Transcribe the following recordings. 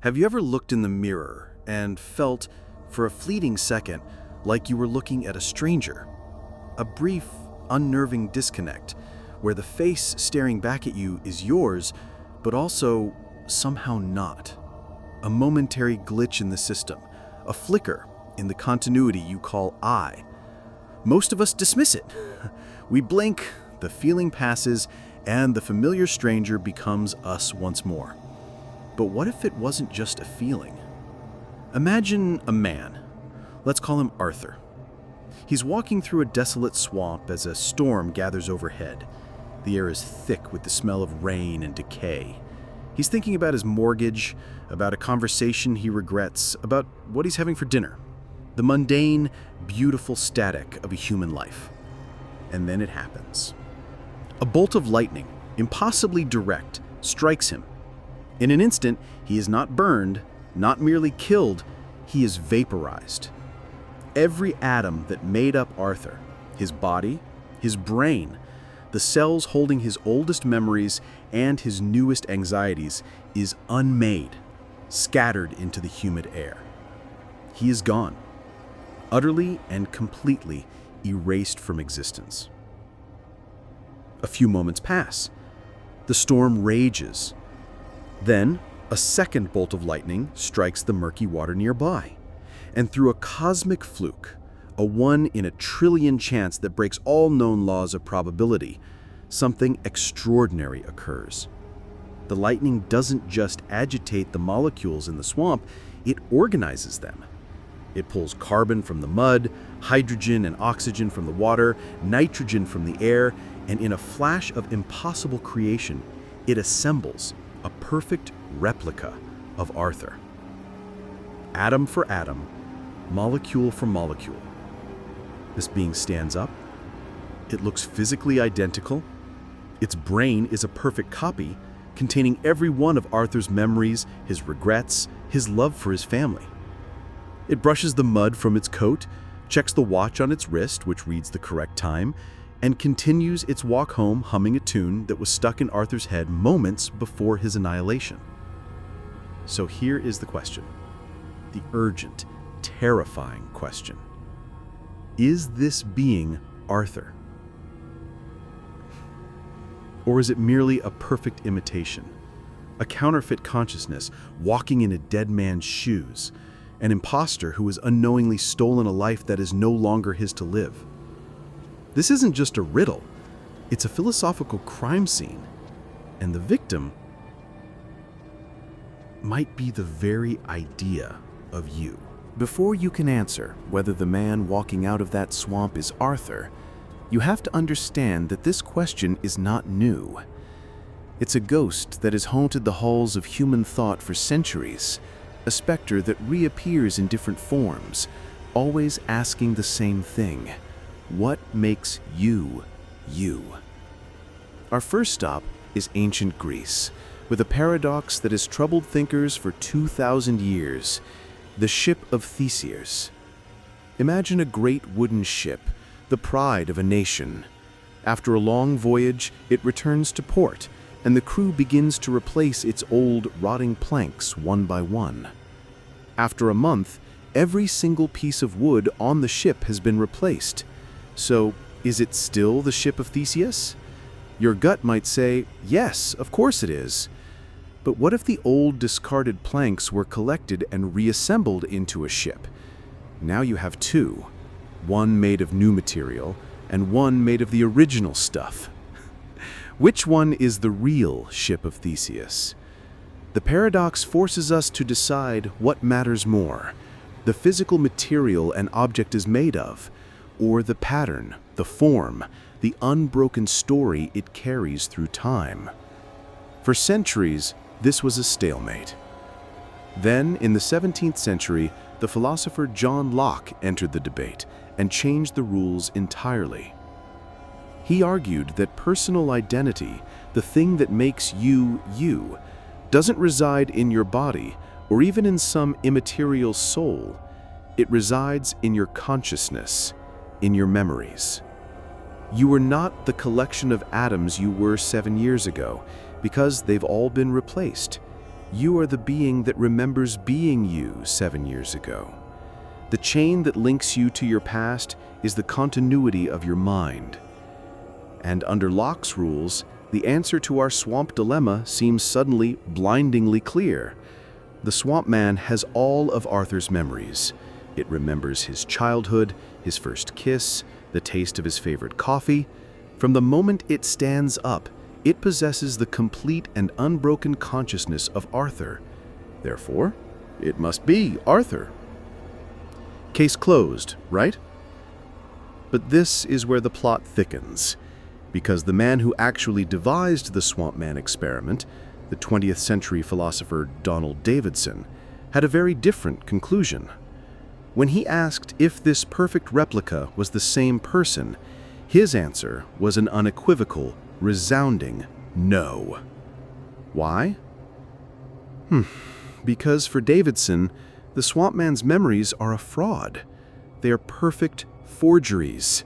Have you ever looked in the mirror and felt, for a fleeting second, like you were looking at a stranger? A brief, unnerving disconnect, where the face staring back at you is yours, but also somehow not. A momentary glitch in the system, a flicker in the continuity you call I. Most of us dismiss it. We blink, the feeling passes, and the familiar stranger becomes us once more. But what if it wasn't just a feeling? Imagine a man. Let's call him Arthur. He's walking through a desolate swamp as a storm gathers overhead. The air is thick with the smell of rain and decay. He's thinking about his mortgage, about a conversation he regrets, about what he's having for dinner. The mundane, beautiful static of a human life. And then it happens. A bolt of lightning, impossibly direct, strikes him. In an instant, he is not burned, not merely killed, he is vaporized. Every atom that made up Arthur, his body, his brain, the cells holding his oldest memories and his newest anxieties, is unmade, scattered into the humid air. He is gone, utterly and completely erased from existence. A few moments pass. The storm rages. Then, a second bolt of lightning strikes the murky water nearby. And through a cosmic fluke, a 1 in a trillion chance that breaks all known laws of probability, something extraordinary occurs. The lightning doesn't just agitate the molecules in the swamp, it organizes them. It pulls carbon from the mud, hydrogen and oxygen from the water, nitrogen from the air, and in a flash of impossible creation, it assembles a perfect replica of Arthur. Atom for atom, molecule for molecule. This being stands up. It looks physically identical. Its brain is a perfect copy, containing every one of Arthur's memories, his regrets, his love for his family. It brushes the mud from its coat, checks the watch on its wrist, which reads the correct time, and continues its walk home humming a tune that was stuck in Arthur's head moments before his annihilation. So here is the question, the urgent, terrifying question. Is this being Arthur? Or is it merely a perfect imitation, a counterfeit consciousness walking in a dead man's shoes, an imposter who has unknowingly stolen a life that is no longer his to live? This isn't just a riddle, it's a philosophical crime scene, and the victim might be the very idea of you. Before you can answer whether the man walking out of that swamp is Arthur, you have to understand that this question is not new. It's a ghost that has haunted the halls of human thought for centuries, a specter that reappears in different forms, always asking the same thing. What makes you, you? Our first stop is ancient Greece, with a paradox that has troubled thinkers for 2,000 years, the Ship of Theseus. Imagine a great wooden ship, the pride of a nation. After a long voyage, it returns to port, and the crew begins to replace its old, rotting planks one by one. After a month, every single piece of wood on the ship has been replaced. So, is it still the Ship of Theseus? Your gut might say, yes, of course it is. But what if the old discarded planks were collected and reassembled into a ship? Now you have two, one made of new material and one made of the original stuff. Which one is the real Ship of Theseus? The paradox forces us to decide what matters more, the physical material an object is made of, or the pattern, the form, the unbroken story it carries through time. For centuries, this was a stalemate. Then, in the 17th century, the philosopher John Locke entered the debate and changed the rules entirely. He argued that personal identity, the thing that makes you, you, doesn't reside in your body or even in some immaterial soul. It resides in your consciousness, in your memories. You are not the collection of atoms you were 7 years ago, because they've all been replaced. You are the being that remembers being you 7 years ago. The chain that links you to your past is the continuity of your mind. And under Locke's rules, the answer to our swamp dilemma seems suddenly blindingly clear. The Swampman has all of Arthur's memories. It remembers his childhood, his first kiss, the taste of his favorite coffee. From the moment it stands up, it possesses the complete and unbroken consciousness of Arthur. Therefore, it must be Arthur. Case closed, right? But this is where the plot thickens, because the man who actually devised the Swampman experiment, the 20th century philosopher Donald Davidson, had a very different conclusion. When he asked if this perfect replica was the same person, his answer was an unequivocal, resounding no. Why? Because for Davidson, the Swampman's memories are a fraud. They are perfect forgeries.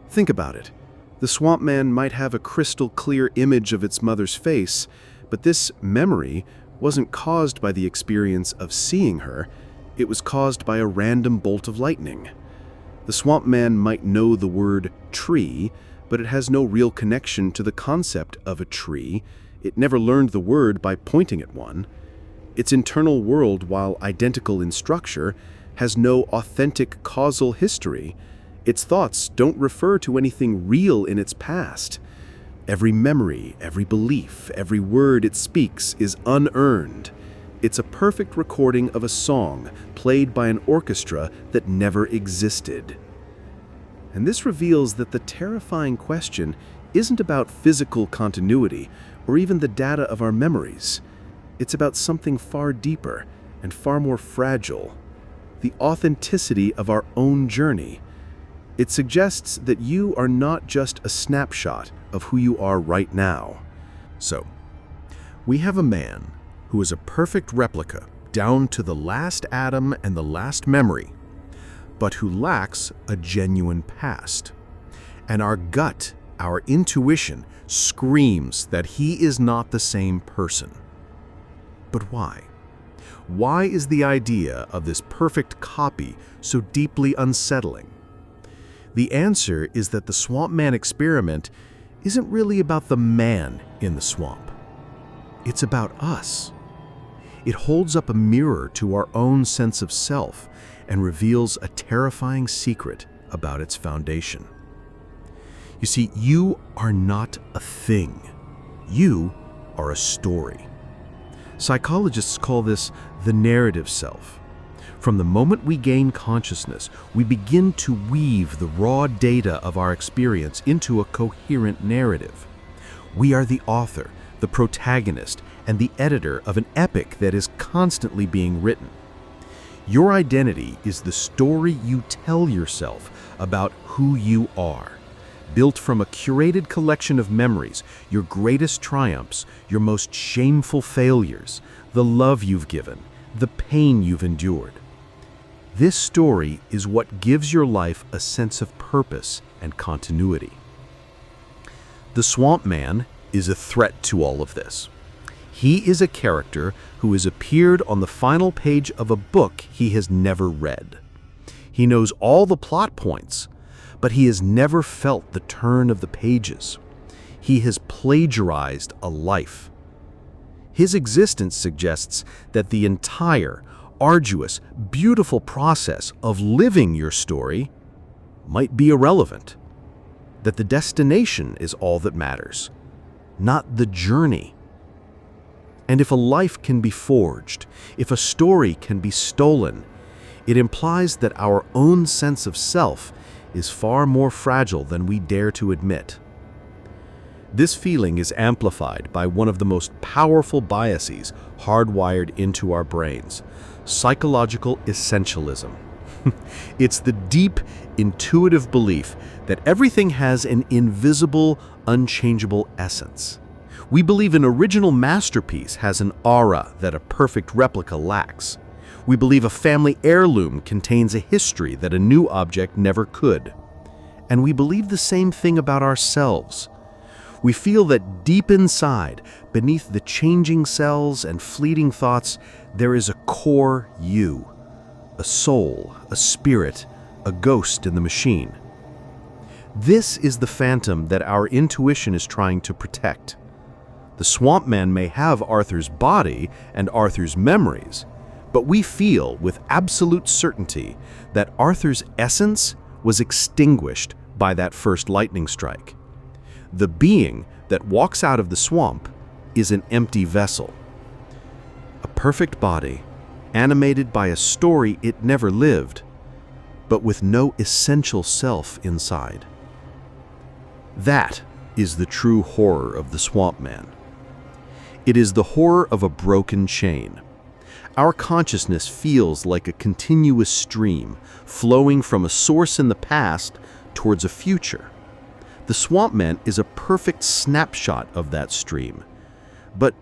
Think about it. The Swampman might have a crystal clear image of its mother's face, but this memory wasn't caused by the experience of seeing her. It was caused by a random bolt of lightning. The Swampman might know the word tree, but it has no real connection to the concept of a tree. It never learned the word by pointing at one. Its internal world, while identical in structure, has no authentic causal history. Its thoughts don't refer to anything real in its past. Every memory, every belief, every word it speaks is unearned. It's a perfect recording of a song played by an orchestra that never existed. And this reveals that the terrifying question isn't about physical continuity or even the data of our memories. It's about something far deeper and far more fragile, the authenticity of our own journey. It suggests that you are not just a snapshot of who you are right now. So, we have a man who is a perfect replica down to the last atom and the last memory, but who lacks a genuine past. And our gut, our intuition, screams that he is not the same person. But why? Why is the idea of this perfect copy so deeply unsettling? The answer is that the Swampman experiment isn't really about the man in the swamp. It's about us. It holds up a mirror to our own sense of self and reveals a terrifying secret about its foundation. You see, you are not a thing. You are a story. Psychologists call this the narrative self. From the moment we gain consciousness, we begin to weave the raw data of our experience into a coherent narrative. We are the author, the protagonist, and the editor of an epic that is constantly being written. Your identity is the story you tell yourself about who you are, built from a curated collection of memories, your greatest triumphs, your most shameful failures, the love you've given, the pain you've endured. This story is what gives your life a sense of purpose and continuity. The Swampman is a threat to all of this. He is a character who has appeared on the final page of a book he has never read. He knows all the plot points, but he has never felt the turn of the pages. He has plagiarized a life. His existence suggests that the entire, arduous, beautiful process of living your story might be irrelevant, that the destination is all that matters, not the journey. And if a life can be forged, if a story can be stolen, it implies that our own sense of self is far more fragile than we dare to admit. This feeling is amplified by one of the most powerful biases hardwired into our brains: psychological essentialism. It's the deep, intuitive belief that everything has an invisible, unchangeable essence. We believe an original masterpiece has an aura that a perfect replica lacks. We believe a family heirloom contains a history that a new object never could. And we believe the same thing about ourselves. We feel that deep inside, beneath the changing cells and fleeting thoughts, there is a core you, a soul, a spirit, a ghost in the machine. This is the phantom that our intuition is trying to protect. The Swampman may have Arthur's body and Arthur's memories, but we feel with absolute certainty that Arthur's essence was extinguished by that first lightning strike. The being that walks out of the swamp is an empty vessel. A perfect body, animated by a story it never lived, but with no essential self inside. That is the true horror of the Swampman. It is the horror of a broken chain. Our consciousness feels like a continuous stream flowing from a source in the past towards a future. The Swampman is a perfect snapshot of that stream, but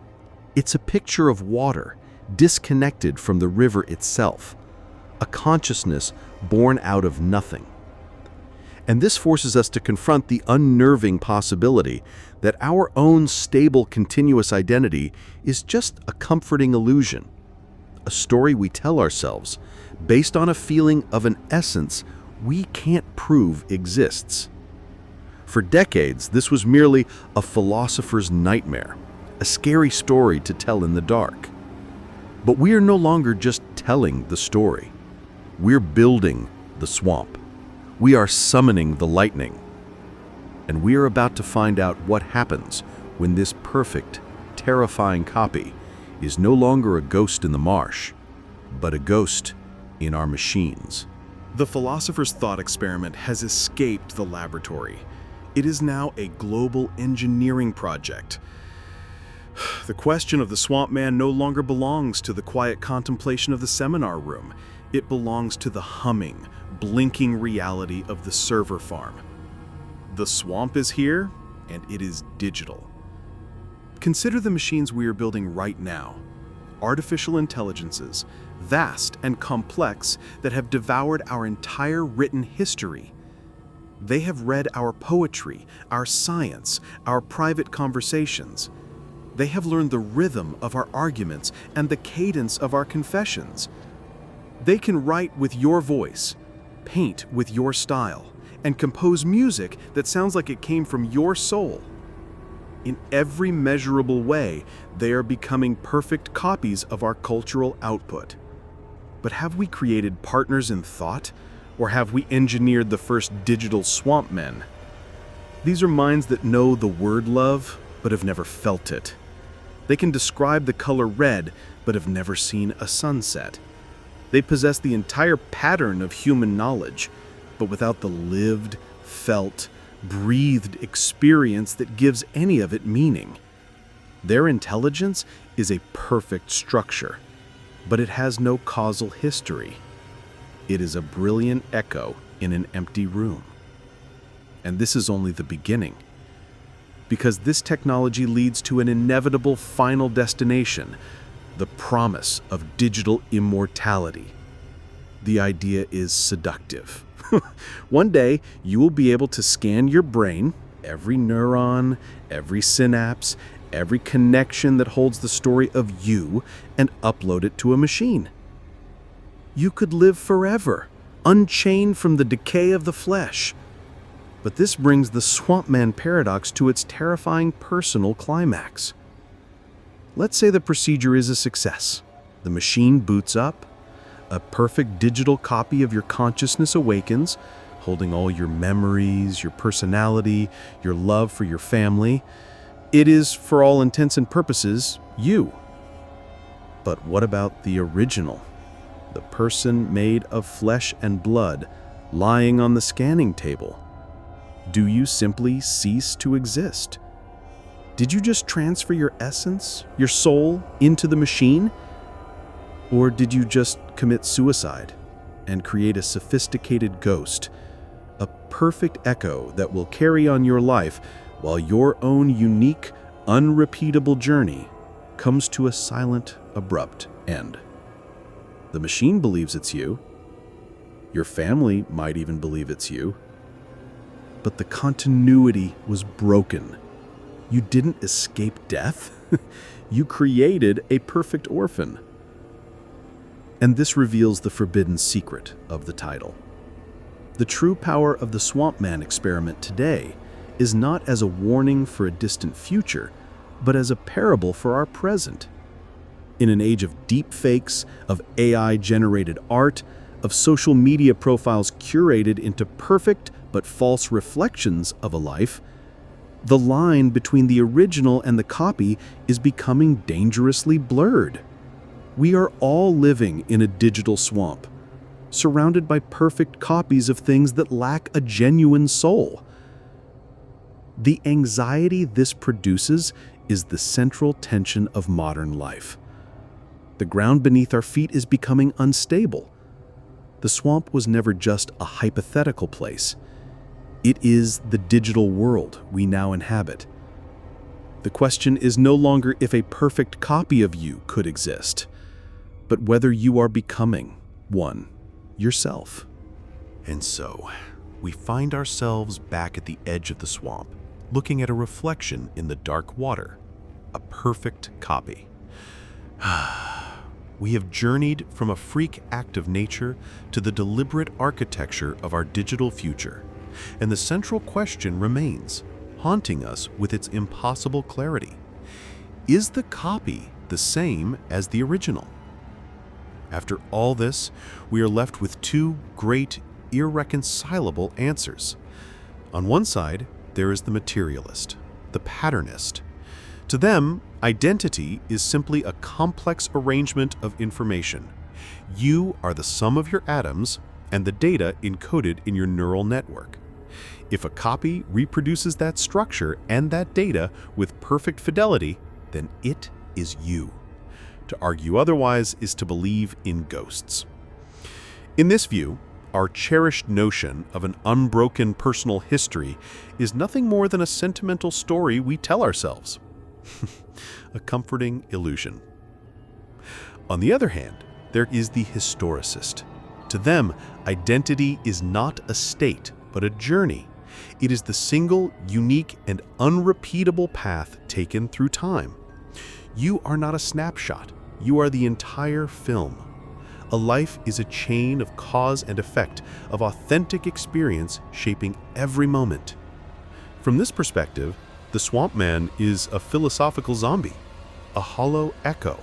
it's a picture of water disconnected from the river itself, a consciousness born out of nothing. And this forces us to confront the unnerving possibility that our own stable, continuous identity is just a comforting illusion, a story we tell ourselves based on a feeling of an essence we can't prove exists. For decades, this was merely a philosopher's nightmare, a scary story to tell in the dark. But we are no longer just telling the story. We're building the swamp. We are summoning the lightning. And we are about to find out what happens when this perfect, terrifying copy is no longer a ghost in the marsh, but a ghost in our machines. The philosopher's thought experiment has escaped the laboratory. It is now a global engineering project. The question of the Swampman no longer belongs to the quiet contemplation of the seminar room. It belongs to the humming, blinking reality of the server farm. The swamp is here, and it is digital. Consider the machines we are building right now. Artificial intelligences, vast and complex, that have devoured our entire written history. They have read our poetry, our science, our private conversations. They have learned the rhythm of our arguments and the cadence of our confessions. They can write with your voice, paint with your style, and compose music that sounds like it came from your soul. In every measurable way, they are becoming perfect copies of our cultural output. But have we created partners in thought, or have we engineered the first digital Swampmen? These are minds that know the word love, but have never felt it. They can describe the color red, but have never seen a sunset. They possess the entire pattern of human knowledge, but without the lived, felt, breathed experience that gives any of it meaning. Their intelligence is a perfect structure, but it has no causal history. It is a brilliant echo in an empty room. And this is only the beginning, because this technology leads to an inevitable final destination, the promise of digital immortality. The idea is seductive. One day, you will be able to scan your brain, every neuron, every synapse, every connection that holds the story of you, and upload it to a machine. You could live forever, unchained from the decay of the flesh. But this brings the Swampman paradox to its terrifying personal climax. Let's say the procedure is a success. The machine boots up, a perfect digital copy of your consciousness awakens, holding all your memories, your personality, your love for your family. It is, for all intents and purposes, you. But what about the original? The person made of flesh and blood, lying on the scanning table? Do you simply cease to exist? Did you just transfer your essence, your soul, into the machine? Or did you just commit suicide and create a sophisticated ghost, a perfect echo that will carry on your life while your own unique, unrepeatable journey comes to a silent, abrupt end? The machine believes it's you. Your family might even believe it's you. But the continuity was broken. You didn't escape death. You created a perfect orphan. And this reveals the forbidden secret of the title. The true power of the Swampman experiment today is not as a warning for a distant future, but as a parable for our present. In an age of deep fakes, of AI-generated art, of social media profiles curated into perfect but false reflections of a life, the line between the original and the copy is becoming dangerously blurred. We are all living in a digital swamp, surrounded by perfect copies of things that lack a genuine soul. The anxiety this produces is the central tension of modern life. The ground beneath our feet is becoming unstable. The swamp was never just a hypothetical place. It is the digital world we now inhabit. The question is no longer if a perfect copy of you could exist, but whether you are becoming one yourself. And so, we find ourselves back at the edge of the swamp, looking at a reflection in the dark water, a perfect copy. We have journeyed from a freak act of nature to the deliberate architecture of our digital future, and the central question remains, haunting us with its impossible clarity. Is the copy the same as the original? After all this, we are left with two great, irreconcilable answers. On one side, there is the materialist, the patternist. To them, identity is simply a complex arrangement of information. You are the sum of your atoms and the data encoded in your neural network. If a copy reproduces that structure and that data with perfect fidelity, then it is you. To argue otherwise is to believe in ghosts. In this view, our cherished notion of an unbroken personal history is nothing more than a sentimental story we tell ourselves. A comforting illusion. On the other hand, there is the historicist. To them, identity is not a state, but a journey. It is the single, unique, and unrepeatable path taken through time. You are not a snapshot. You are the entire film. A life is a chain of cause and effect, of authentic experience shaping every moment. From this perspective, the Swampman is a philosophical zombie, a hollow echo,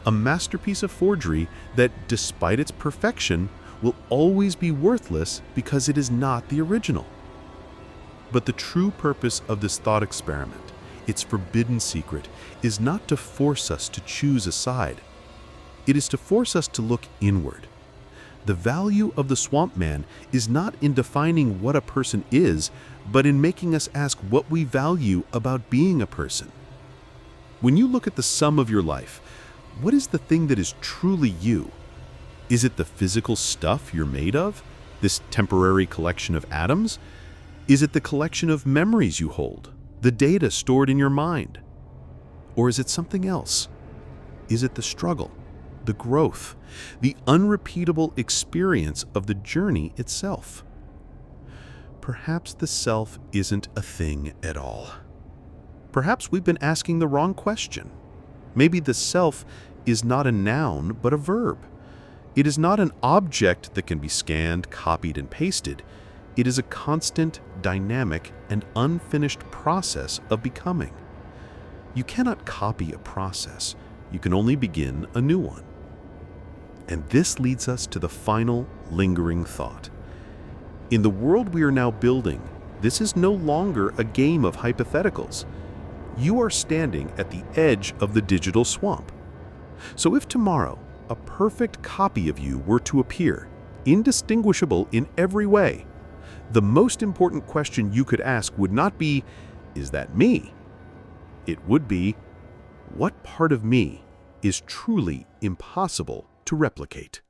a masterpiece of forgery that, despite its perfection, will always be worthless because it is not the original. But the true purpose of this thought experiment, its forbidden secret, is not to force us to choose a side. It is to force us to look inward. The value of the Swampman is not in defining what a person is, but in making us ask what we value about being a person. When you look at the sum of your life, what is the thing that is truly you? Is it the physical stuff you're made of? This temporary collection of atoms? Is it the collection of memories you hold? The data stored in your mind? Or is it something else? Is it the struggle, the growth, the unrepeatable experience of the journey itself? Perhaps the self isn't a thing at all. Perhaps we've been asking the wrong question. Maybe the self is not a noun, but a verb. It is not an object that can be scanned, copied, and pasted. It is a constant, dynamic, and unfinished process of becoming. You cannot copy a process. You can only begin a new one. And this leads us to the final, lingering thought. In the world we are now building, this is no longer a game of hypotheticals. You are standing at the edge of the digital swamp. So if tomorrow a perfect copy of you were to appear, indistinguishable in every way, the most important question you could ask would not be, "Is that me?" It would be, "What part of me is truly impossible to replicate?"